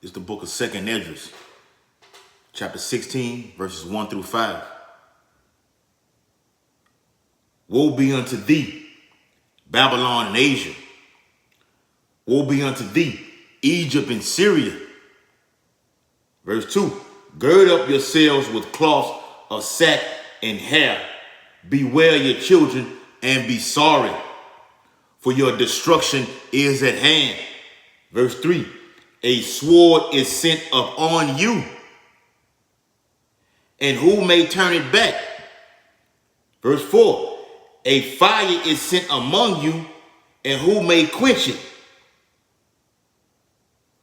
It's the book of 2nd Esdras, chapter 16, verses 1 through 5. Woe be unto thee, Babylon and Asia. Woe be unto thee, Egypt and Syria. Verse 2, gird up yourselves with cloths of sack and hair. Beware your children and be sorry, for your destruction is at hand. Verse 3, a sword is sent upon you, and who may turn it back? Verse 4, a fire is sent among you, and who may quench it?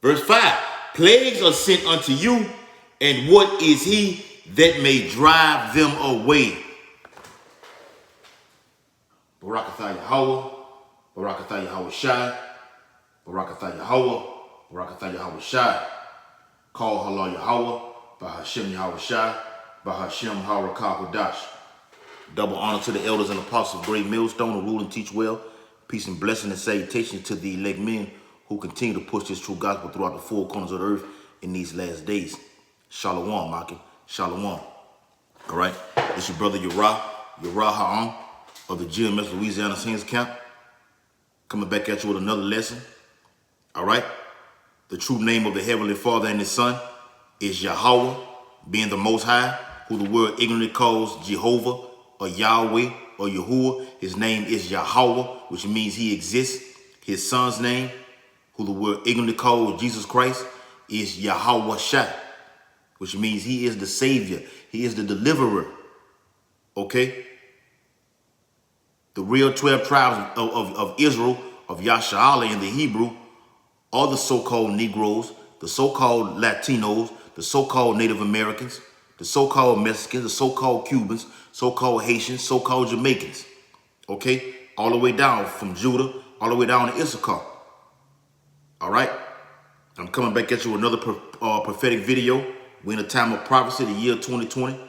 Verse 5, plagues are sent unto you, and what is he that may drive them away? Barakatha Yahweh, Barakatha Yahweh Shai, Barakatha Yahweh, Barakatha Yahweh Shai. Call Halal Yahweh, Bahashem Yahweh Shai, Bahashem Harakah Hadash. Double honor to the elders and apostles of Great Millstone who rule and teach well. Peace and blessing and salutation to the elect men who continue to push this true gospel throughout the four corners of the earth in these last days. Shalom, Maki. Shalom. All right. It's your brother Uriah Ha'am of the GMS Louisiana Saints Camp. Coming back at you with another lesson. All right. The true name of the Heavenly Father and His Son is Yahweh, being the Most High, who the world ignorantly calls Jehovah or Yahweh or Yahuwah. His name is Yahweh, which means He exists. His Son's name, who the world ignorantly calls Jesus Christ, is Yahweh Shai, which means He is the Savior. He is the deliverer. Okay? The real 12 tribes of Israel, of Yasha'Allah in the Hebrew, are the so-called Negroes, the so-called Latinos, the so-called Native Americans, the so-called Mexicans, the so-called Cubans, so-called Haitians, so-called Jamaicans. Okay? All the way down from Judah, all the way down to Issachar. All right? I'm coming back at you with another prophetic video. We're in a time of prophecy, the year 2020.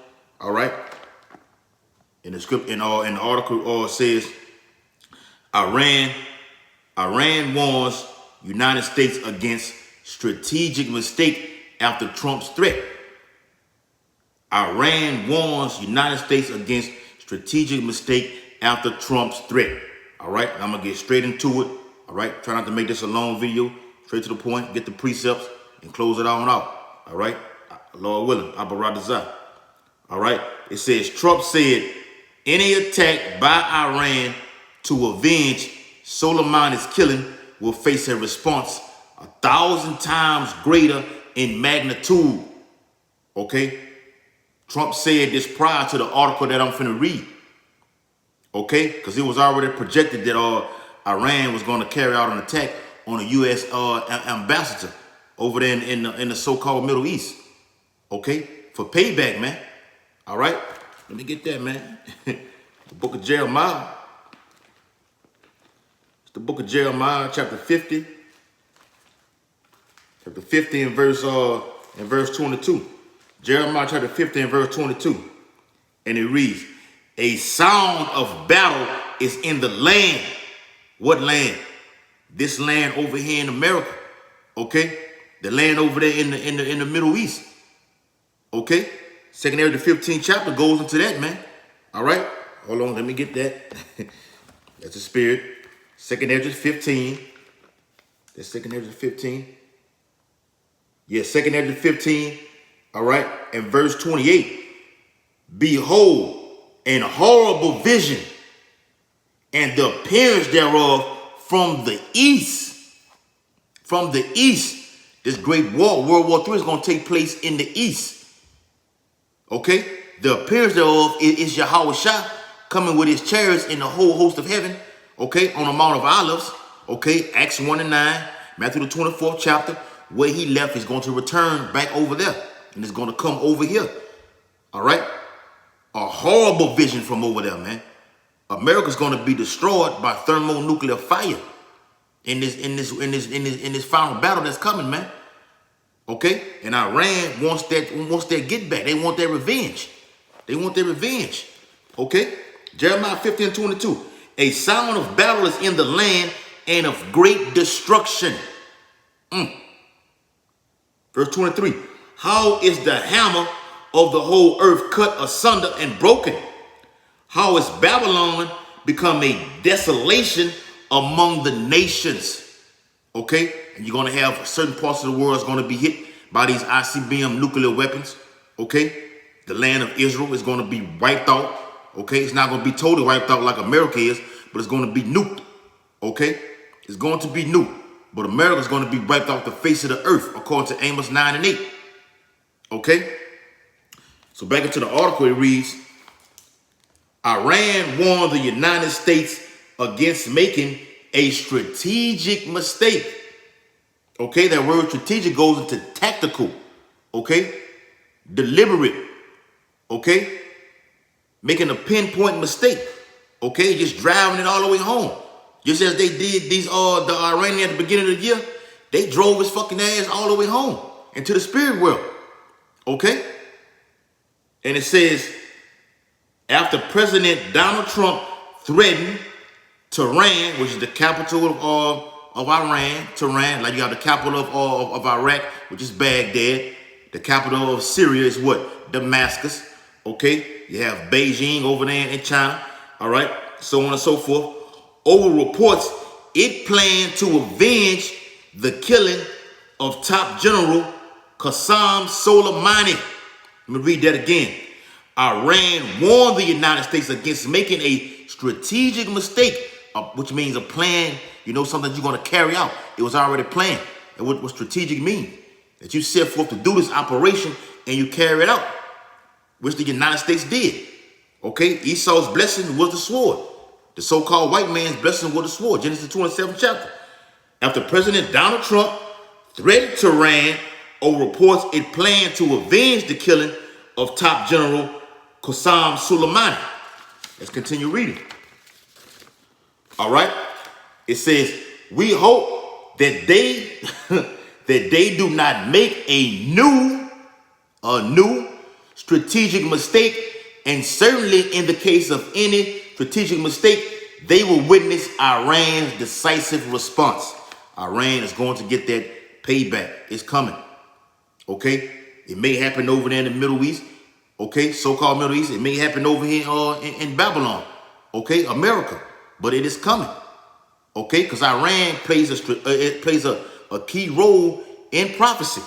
All right? In the script, in the article says, Iran warns United States against strategic mistake after Trump's threat. Iran warns United States against strategic mistake after Trump's threat. All right, I'm gonna get straight into it. All right, try not to make this a long video. Straight to the point, get the precepts, and close it on out. All right, Lord willing, Abaradazah. All right, it says Trump said any attack by Iran to avenge Soleimani's killing will face a response 1,000 times greater in magnitude. Okay? Trump said this prior to the article that I'm finna read. Okay? Because it was already projected that Iran was going to carry out an attack on a U.S. ambassador over there in the so-called Middle East. Okay? For payback, man. All right? Let me get that, man. The book of Jeremiah. It's the book of Jeremiah, chapter 50. Chapter 50 and verse 22. Jeremiah chapter 50 and verse 22. And it reads, a sound of battle is in the land. What land? This land over here in America. Okay? The land over there in the Middle East. Okay? 2nd Esdras, the 15th chapter goes into that, man. All right? Hold on, let me get that. That's the spirit. 2nd Esdras 15. That's 2nd Esdras 15. Yeah, 2nd Esdras 15. All right? And verse 28. Behold, an horrible vision, and the appearance thereof from the east. From the east. This great war, World War III, is going to take place in the east. Okay? The appearance thereof is Yahweh Shai coming with his chariots in the whole host of heaven. Okay? On the Mount of Olives. Okay? Acts 1 and 9. Matthew the 24th chapter. Where he left is going to return back over there. And it's going to come over here. All right? A horrible vision from over there, man. America's going to be destroyed by thermonuclear fire in this final battle that's coming, man. Okay? And Iran wants their get back. They want their revenge. They want their revenge. Okay? Jeremiah 50 and 22. A sound of battle is in the land and of great destruction. Verse 23. How is the hammer of the whole earth cut asunder and broken? How is Babylon become a desolation among the nations? Okay? And you're going to have certain parts of the world is going to be hit by these ICBM nuclear weapons. Okay? The land of Israel is going to be wiped out. Okay? It's not going to be totally wiped out like America is, but it's going to be nuked. Okay? It's going to be nuked. But America is going to be wiped off the face of the earth, according to Amos 9 and 8. Okay? So back into the article, it reads, Iran warned the United States against making a strategic mistake. Okay, that word strategic goes into tactical. Okay, deliberate. Okay, making a pinpoint mistake. Okay, just driving it all the way home. Just as they did the Iranian at the beginning of the year, they drove his fucking ass all the way home into the spirit world. Okay, and it says, after President Donald Trump threatened Tehran, which is the capital of Iran, Tehran, like you have the capital of Iraq, which is Baghdad. The capital of Syria is what? Damascus. Okay, you have Beijing over there in China. All right, so on and so forth. Over reports, it planned to avenge the killing of top general Qasem Soleimani. Let me read that again. Iran warned the United States against making a strategic mistake, which means a plan, something that you're going to carry out. It was already planned. And what strategic means? That you set forth to do this operation and you carry it out, which the United States did. Okay, Esau's blessing was the sword. The so-called white man's blessing was the sword. Genesis 27th chapter. After President Donald Trump threatened Tehran over reports it planned to avenge the killing of top general Qasem Soleimani. Let's continue reading. All right. It says, we hope that they that they do not make a new strategic mistake, and certainly in the case of any strategic mistake, they will witness Iran's decisive response. Iran is going to get that payback. It's coming. Okay? It may happen over there in the Middle East. Okay? So-called Middle East. It may happen over here in Babylon. Okay? America. But it is coming. Okay? Because Iran plays a key role in prophecy.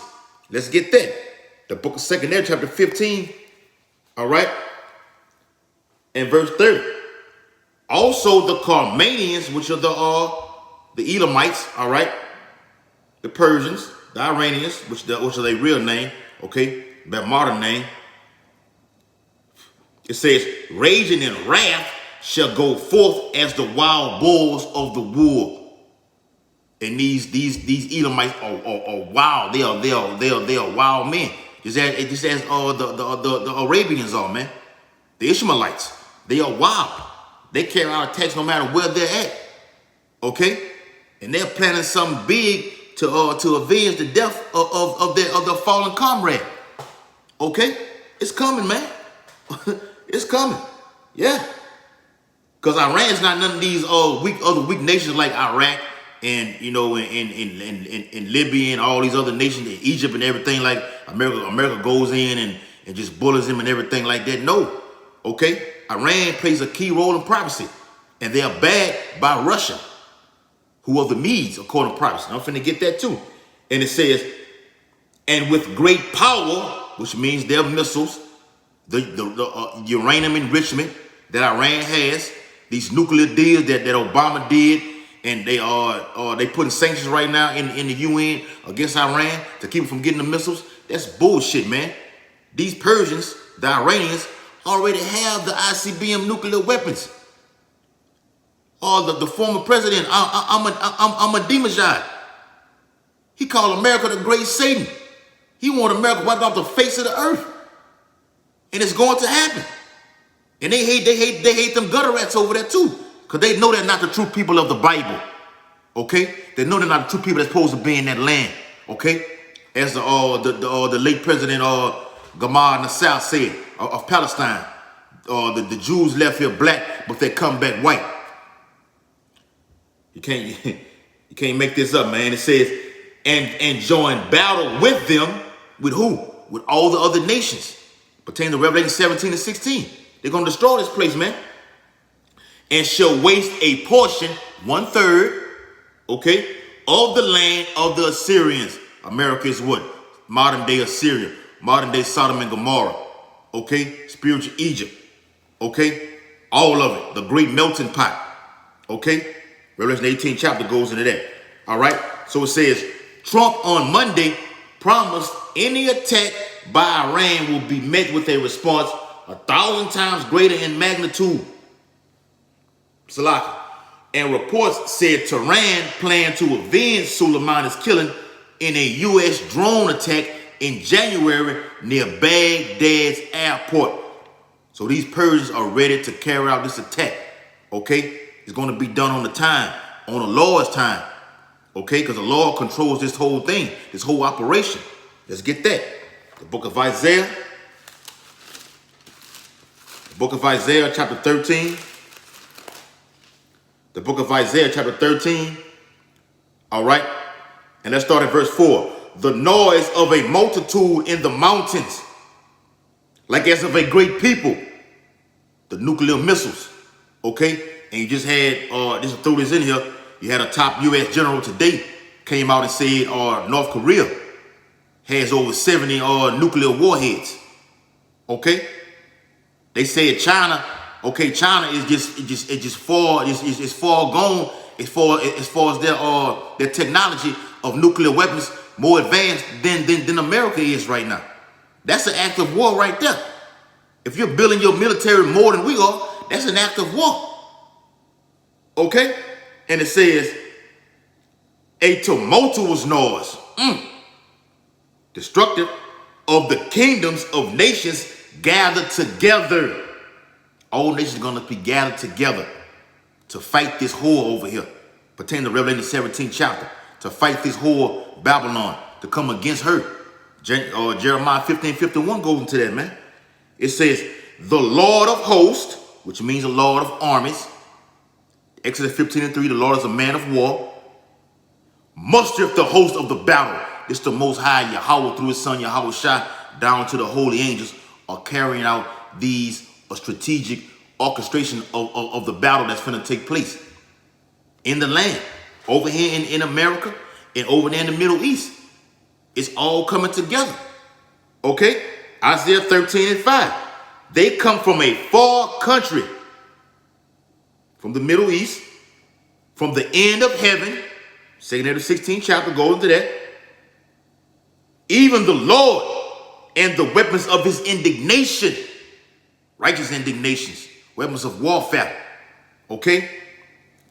Let's get that. The book of 2 Ezra, chapter 15. All right? And verse 30. Also the Carmanians, which are the Elamites, all right? The Persians, the Iranians, which are their real name, okay? Their modern name. It says, raging in wrath shall go forth as the wild bulls of the wood. And these Elamites are wild. They are wild men. Just as the Arabians are, man. The Ishmaelites, they are wild. They carry out attacks no matter where they're at. Okay? And they're planning something big to avenge the death of their fallen comrade. Okay? It's coming, man. It's coming. Yeah. Because Iran's not none of these other weak nations like Iraq and in Libya and all these other nations, in Egypt and everything, like America goes in and just bullies them and everything like that. No. Okay? Iran plays a key role in prophecy. And they are backed by Russia, who are the Medes, according to prophecy. I'm finna get that too. And it says, and with great power, which means their missiles, the uranium enrichment that Iran has, these nuclear deals that Obama did, and they putting sanctions right now in the UN against Iran to keep it from getting the missiles. That's bullshit, man. These Persians, the Iranians, already have the ICBM nuclear weapons. The former president, Ahmadinejad, he called America the great Satan. He wanted America wiped off the face of the earth. And it's going to happen. And they hate them gutter rats over there too. Because they know they're not the true people of the Bible. Okay? They know they're not the true people that's supposed to be in that land. Okay? As the late president Gamal Nasser said of Palestine. The Jews left here black, but they come back white. You can't make this up, man. It says, and join battle with them. With who? With all the other nations. Pertaining to Revelation 17 and 16. They're going to destroy this place, man. And shall waste a portion, 1/3, okay, of the land of the Assyrians. America is what? Modern day Assyria. Modern day Sodom and Gomorrah. Okay? Spiritual Egypt. Okay? All of it. The great melting pot. Okay? Revelation 18 chapter goes into that. All right? So it says, Trump on Monday promised any attack by Iran will be met with a response 1,000 times greater in magnitude. Salaka. And reports said Tehran planned to avenge Soleimani's killing in a U.S. drone attack in January near Baghdad's airport. So these Persians are ready to carry out this attack. Okay? It's going to be done on the time, on the Lord's time. Okay? Because the Lord controls this whole thing, this whole operation. Let's get that. The book of Isaiah. The book of Isaiah chapter 13. The book of Isaiah chapter 13. All right. And let's start at verse 4. The noise of a multitude in the mountains, like as of a great people. The nuclear missiles. Okay. And you just had, just to throw this in here, you had a top U.S. general today came out and said North Korea has over 70 nuclear warheads. Okay. They said China, okay, China is just far gone as far as their technology of nuclear weapons more advanced than America is right now. That's an act of war right there. If you're building your military more than we are, that's an act of war. Okay? And it says, a tumultuous noise, destructive of the kingdoms of nations gathered together. All nations are going to be gathered together to fight this whore over here. Pertaining to Revelation 17 chapter. To fight this whore Babylon. To come against her. Jeremiah 15:51 goes into that, man. It says, the Lord of hosts, which means the Lord of armies. Exodus 15:3, the Lord is a man of war. Mustereth the host of the battle. It's the Most High, Yahweh, through his son, Yahweh Shai, down to the holy angels, are carrying out these strategic orchestration of the battle that's going to take place in the land, over here in America, and over there in the Middle East. It's all coming together. Okay? Isaiah 13:5. They come from a far country, from the Middle East, from the end of heaven. 2nd to 16th chapter goes into that. Even the Lord and the weapons of his indignation, righteous indignations, weapons of warfare, okay?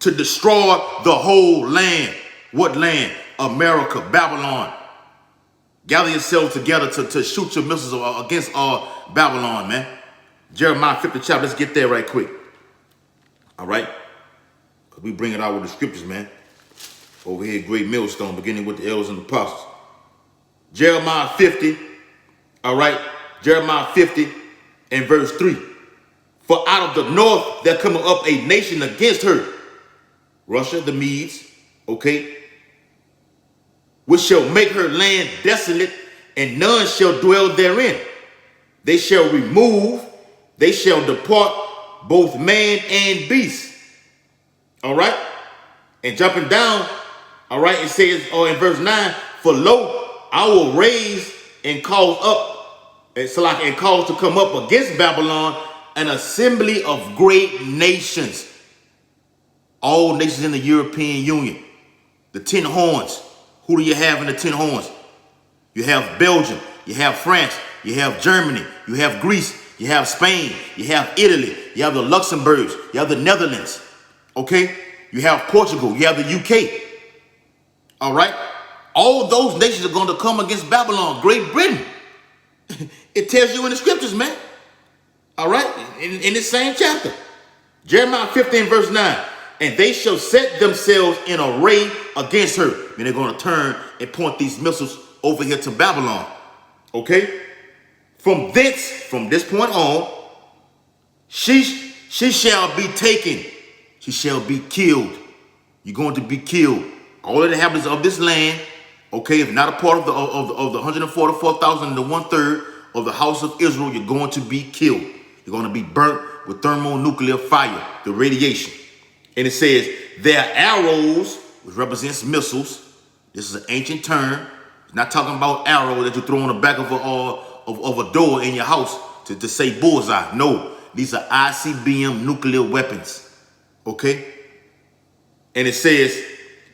To destroy the whole land. What land? America, Babylon. Gather yourselves together to shoot your missiles against Babylon, man. Jeremiah 50 chapter, let's get there right quick. All right? Because we bring it out with the scriptures, man. Over here, great millstone, beginning with the elders and the apostles. Jeremiah 50, all right? Jeremiah 50 and verse 3. For out of the north there cometh up a nation against her. Russia, the Medes, okay? Which shall make her land desolate, and none shall dwell therein. They shall remove, they shall depart, both man and beast. All right? And jumping down, all right, it says, in verse 9, for lo, I will raise and cause up, and cause to come up against Babylon an assembly of great nations. All nations in the European Union. The 10 horns. Who do you have in the 10 horns? You have Belgium, you have France, you have Germany, you have Greece, you have Spain, you have Italy, you have the Luxembourgs, you have the Netherlands, okay? You have Portugal, you have the UK, all right? All those nations are going to come against Babylon, Great Britain. It tells you in the scriptures, man, all right? In this same chapter, Jeremiah 15 verse 9. And they shall set themselves in array against her. And they're going to turn and point these missiles over here to Babylon. Okay? From this point on, she shall be taken. She shall be killed. You're going to be killed. All of the inhabitants of this land Okay, if not a part of the 144,000, the 1/3 of the house of Israel, you're going to be killed. You're going to be burnt with thermonuclear fire, the radiation. And it says their arrows, which represents missiles. This is an ancient term. It's not talking about arrow that you throw on the back of a door in your house to say bullseye. No, these are ICBM nuclear weapons. Okay? And it says,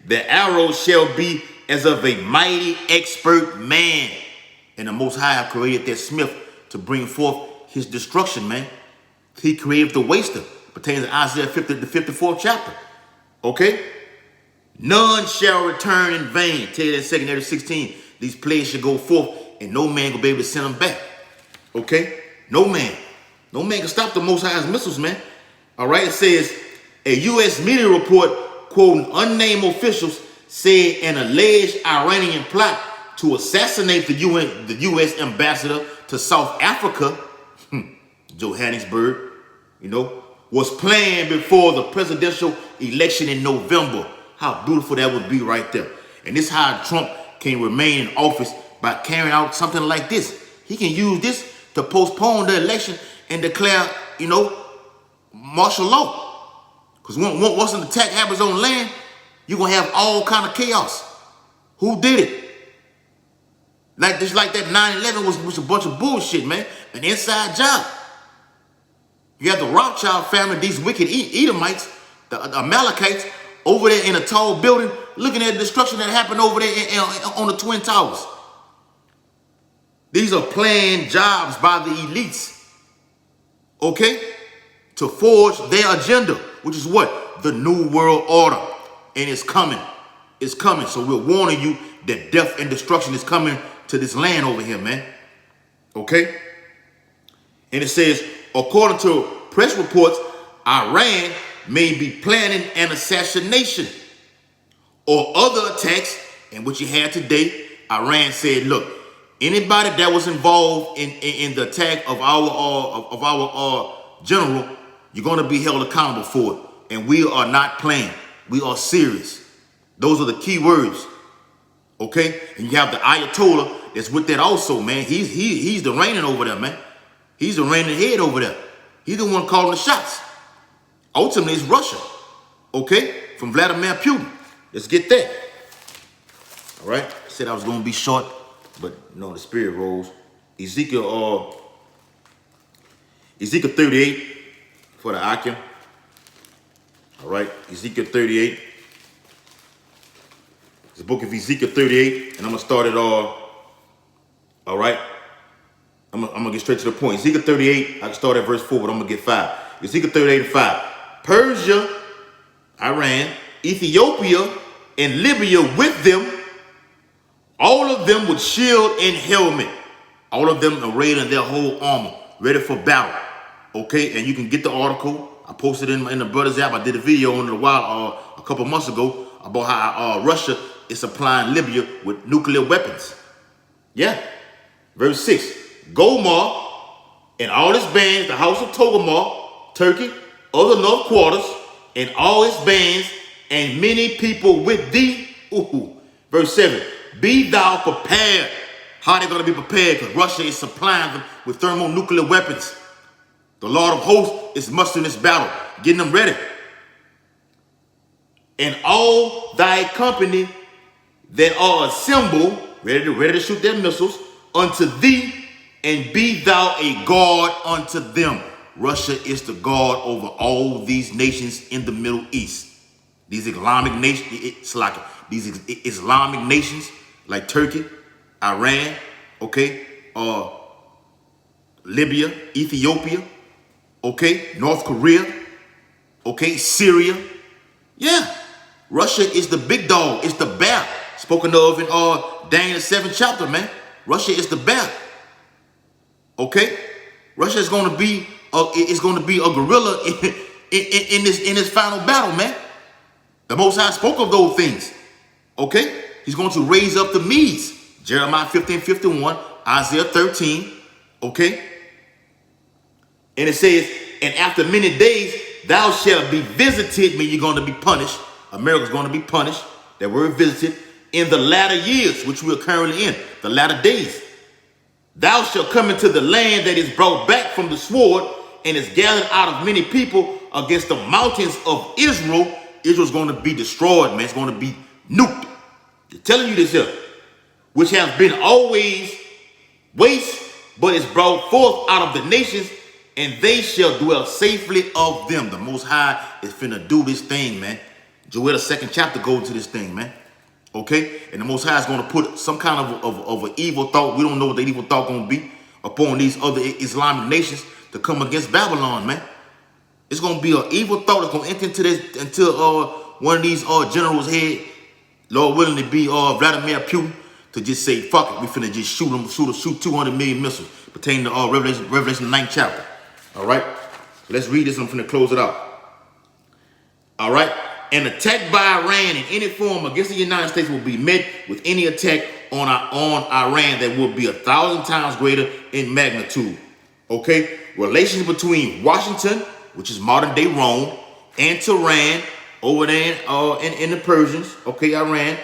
the arrows shall be as of a mighty expert man. And the Most High have created that smith to bring forth his destruction, man. He created the waster, pertains to Isaiah 50, the 54th chapter. Okay? None shall return in vain. Tell you that 2 Ezra 16. These plagues shall go forth, and no man will be able to send them back. Okay? No man. No man can stop the Most High's missiles, man. All right? It says, a U.S. media report quoting unnamed officials said an alleged Iranian plot to assassinate the U.S. ambassador to South Africa, Johannesburg, was planned before the presidential election in November. How beautiful that would be right there. And this is how Trump can remain in office, by carrying out something like this. He can use this to postpone the election and declare, martial law. Because once an attack happens on land, you're going to have all kind of chaos. Who did it? Just like that 9/11 was a bunch of bullshit, man. An inside job. You have the Rothschild family, these wicked Edomites, the Amalekites, over there in a tall building, looking at the destruction that happened over there on the Twin Towers. These are planned jobs by the elites, okay, to forge their agenda, which is what? The New World Order. And it's coming. It's coming. So we're warning you that death and destruction is coming to this land over here, man. Okay? And it says, according to press reports, Iran may be planning an assassination or other attacks. And what you had today, Iran said, look, anybody that was involved in the attack of our general, you're going to be held accountable for it. And we are not playing. We are serious. Those are the key words. Okay? And you have the Ayatollah that's with that also, man. He's the reigning over there, man. He's the reigning head over there. He's the one calling the shots. Ultimately, it's Russia. Okay? From Vladimir Putin. Let's get that. All right? I said I was going to be short, but no, the spirit rose. Ezekiel 38 for the Akim. All right, Ezekiel 38. It's the book of Ezekiel 38, and I'm going to start it all right? I'm going to get straight to the point. Ezekiel 38, I can start at verse 4, but I'm going to get 5. Ezekiel 38 and 5. Persia, Iran, Ethiopia, and Libya with them, all of them with shield and helmet. All of them arrayed in their whole armor, ready for battle. Okay, and you can get the article. I posted in the Brothers app. I did a video on it a couple months ago about how Russia is supplying Libya with nuclear weapons. Yeah. Verse 6. Gomar and all his bands, the house of Togarmah, Turkey, other north quarters, and all his bands, and many people with thee. Verse 7. Be thou prepared. How are they going to be prepared? Because Russia is supplying them with thermonuclear weapons. The Lord of hosts is mustering this battle, getting them ready. And all thy company that are assembled, ready to shoot their missiles, unto thee, and be thou a guard unto them. Russia is the guard over all these nations in the Middle East. These Islamic nations, Islamic nations like Turkey, Iran, okay, Libya, Ethiopia, okay, North Korea, okay, Syria. Yeah, Russia is the big dog. It's the bear spoken of in Daniel 7th chapter, man. Russia is the bear. Okay, Russia is going to be a gorilla in this final battle, man. The Most High spoke of those things. Okay, he's going to raise up the Medes. Jeremiah 15:51, Isaiah 13. Okay. And it says, and after many days, thou shalt be visited, meaning you're going to be punished. America's going to be punished. That word visited. in the latter years, which we are currently in, the latter days. Thou shalt come into the land that is brought back from the sword and is gathered out of many people against the mountains of Israel. Israel's going to be destroyed, man. It's going to be nuked. They're telling you this here, which has been always waste, but is brought forth out of the nations, and they shall dwell safely of them. The Most High is finna do this thing, man. Joel, the 2nd chapter, goes into this thing, man. Okay? And the Most High is going to put some kind of an evil thought, we don't know what the evil thought going to be, upon these other Islamic nations to come against Babylon, man. It's going to be an evil thought that's going to enter into this, until one of these generals' head, Lord willing, to be Vladimir Putin, to just say, fuck it, we finna just shoot 200 million missiles pertaining to Revelation 9th chapter. All right? Let's read this. I'm finna close it out. All right? An attack by Iran in any form against the United States will be met with any attack on Iran that will be 1,000 times greater in magnitude. Okay? Relations between Washington, which is modern day Rome, and Tehran, over there in the Persians, okay, Iran,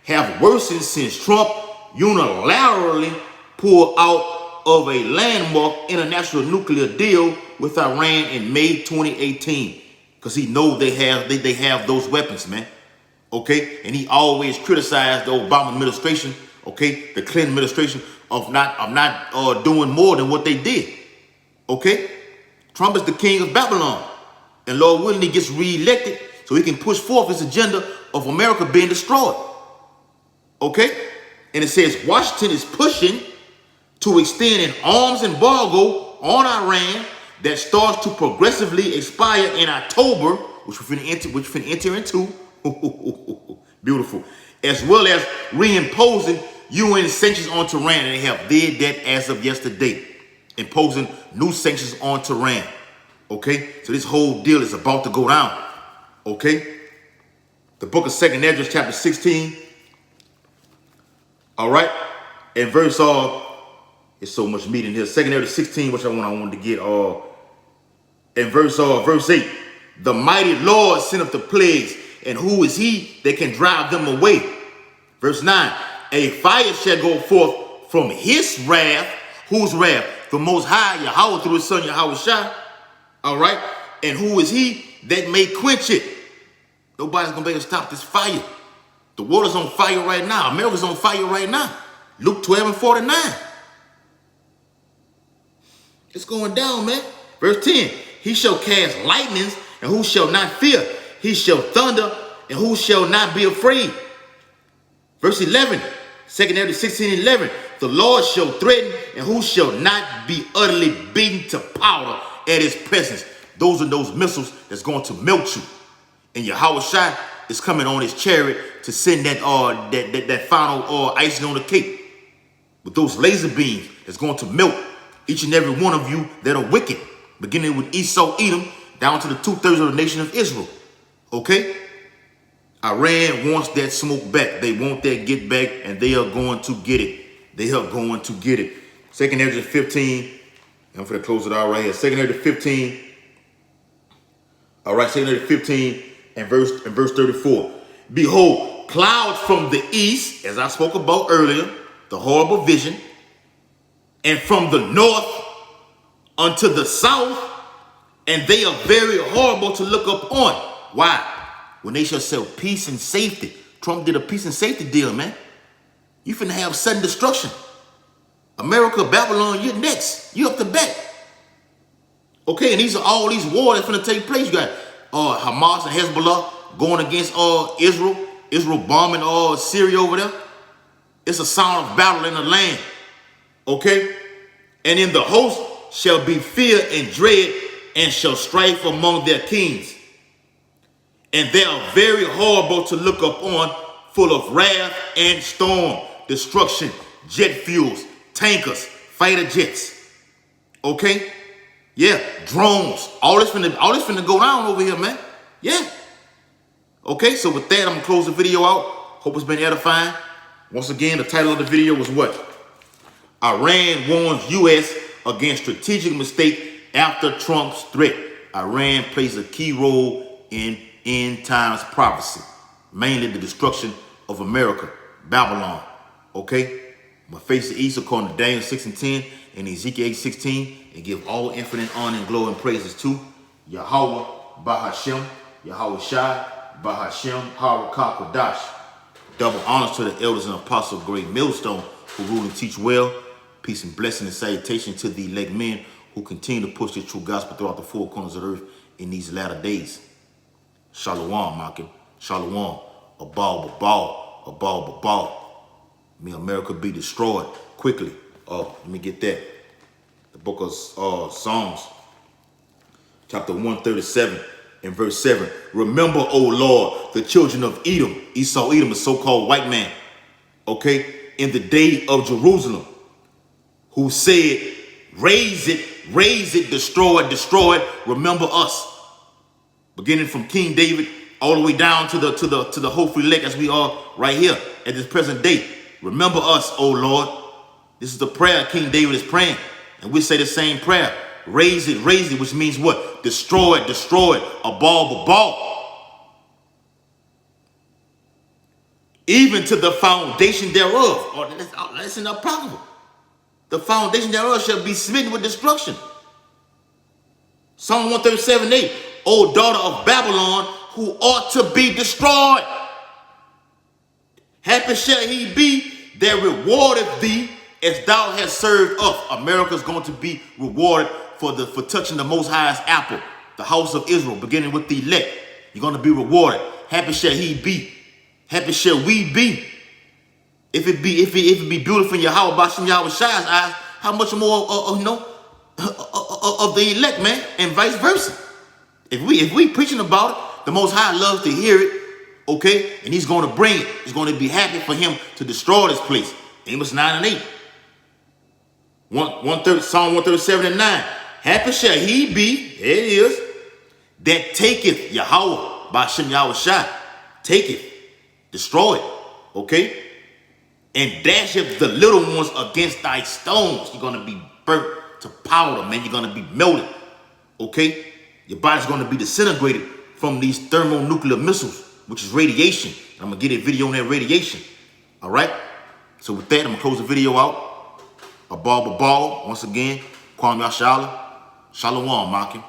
have worsened since Trump unilaterally pulled out of a landmark international nuclear deal with Iran in May 2018. Because he knows they have those weapons, man. Okay? And he always criticized the Obama administration, okay, the Clinton administration, of not doing more than what they did. Okay? Trump is the king of Babylon. And Lord willing, he gets reelected so he can push forth his agenda of America being destroyed. Okay? And it says Washington is pushing to extend an arms embargo on Iran that starts to progressively expire in October, which we're finna enter into. Beautiful. As well as reimposing UN sanctions on Tehran, and they have did that as of yesterday, imposing new sanctions on Tehran. Okay? So this whole deal is about to go down. Okay? The book of 2nd Esdras, chapter 16. All right? And verse, it's so much meat in here. 2nd Esdras 16, which I wanted to get, and verse 8. The mighty Lord sent up the plagues, and who is he that can drive them away? Verse 9. A fire shall go forth from his wrath. Whose wrath? The Most High, Yahweh, through his son, Yahweh Shai. All right? And who is he that may quench it? Nobody's going to be able to stop this fire. The water's on fire right now. America's on fire right now. Luke 12:49. It's going down, man. Verse 10. He shall cast lightnings, and who shall not fear? He shall thunder, and who shall not be afraid? Verse 11. 2nd Esdras 16:11. The Lord shall threaten, and who shall not be utterly beaten to powder at his presence. Those are those missiles that's going to melt you. And Yahweh Shai is coming on his chariot to send that final icing on the cake. With those laser beams that's going to melt each and every one of you that are wicked. Beginning with Esau, Edom, down to the 2/3 of the nation of Israel. Okay? Iran wants that smoke back. They want that get back, and they are going to get it. They are going to get it. 2nd Esdras 15. I'm going to close it out right here. 2nd Esdras 15. All right, 2nd Esdras 15 and verse 34. Behold, clouds from the east, as I spoke about earlier, the horrible vision, and from the north unto the south, and they are very horrible to look up on. Why? When they shall sell peace and safety. Trump did a peace and safety deal, man. You finna have sudden destruction. America, Babylon, you're next. You up to bat. Okay, and these are all these wars that's finna take place. You got Hamas and Hezbollah going against Israel. Israel bombing Syria over there. It's a sound of battle in the land. Okay? And in the host shall be fear and dread, and shall strife among their kings. And they are very horrible to look upon, full of wrath and storm, destruction, jet fuels, tankers, fighter jets. Okay? Yeah, drones. All this finna go down over here, man. Yeah. Okay, so with that, I'm gonna close the video out. Hope it's been edifying. Once again, the title of the video was what? Iran warns U.S. against strategic mistake after Trump's threat. Iran plays a key role in end times prophecy, mainly the destruction of America. Babylon. Okay? I'm going to face the east according to Daniel 6:10 and Ezekiel 8:16 and give all infinite honor and glory and praises to Yahweh Bahashem, Yahweh Shai, Bahashem, Harakah Kodash. Double honors to the elders and apostles of Great Millstone who rule and teach well. Peace and blessing and salutation to the elect men who continue to push the true gospel throughout the four corners of the earth in these latter days. Shalom, Malcolm. Shalom. Abal. May America be destroyed quickly. Let me get that. The book of Psalms, chapter 137 and verse 7. Remember, O Lord, the children of Edom. Esau, Edom, a so-called white man. Okay? In the day of Jerusalem, who said, raise it, destroy it. Remember us. Beginning from King David all the way down to the hopefully elect as we are right here at this present day. Remember us, O Lord. This is the prayer King David is praying. And we say the same prayer. Raise it, which means what? Destroy it. Abal. Even to the foundation thereof. Or that's in the Apocrypha. The foundation thereof shall be smitten with destruction. Psalm 137:8. O daughter of Babylon, who ought to be destroyed. Happy shall he be that rewardeth thee as thou hast served us. America's going to be rewarded for touching the Most High's apple, the house of Israel, beginning with the elect. You're going to be rewarded. Happy shall he be. Happy shall we be. If it be beautiful in Yahweh Bashem Yahweh Shai's eyes, how much more of the elect, man, and vice versa. If we preaching about it, the Most High loves to hear it, okay? And he's going to bring it. It's going to be happy for him to destroy this place. Amos 9:8. Psalm 137:9. Happy shall he be, there it is, that taketh Yahweh Bashem Yahweh Shai. Taketh, destroy it, okay? And dasheth the little ones against thy stones. You're going to be burnt to powder, man. You're going to be melted, okay? Your body's going to be disintegrated from these thermonuclear missiles, which is radiation. And I'm going to get a video on that radiation. All right? So with that, I'm going to close the video out. Abal. Once again, Kwame Yashala. Shalom, Malcolm.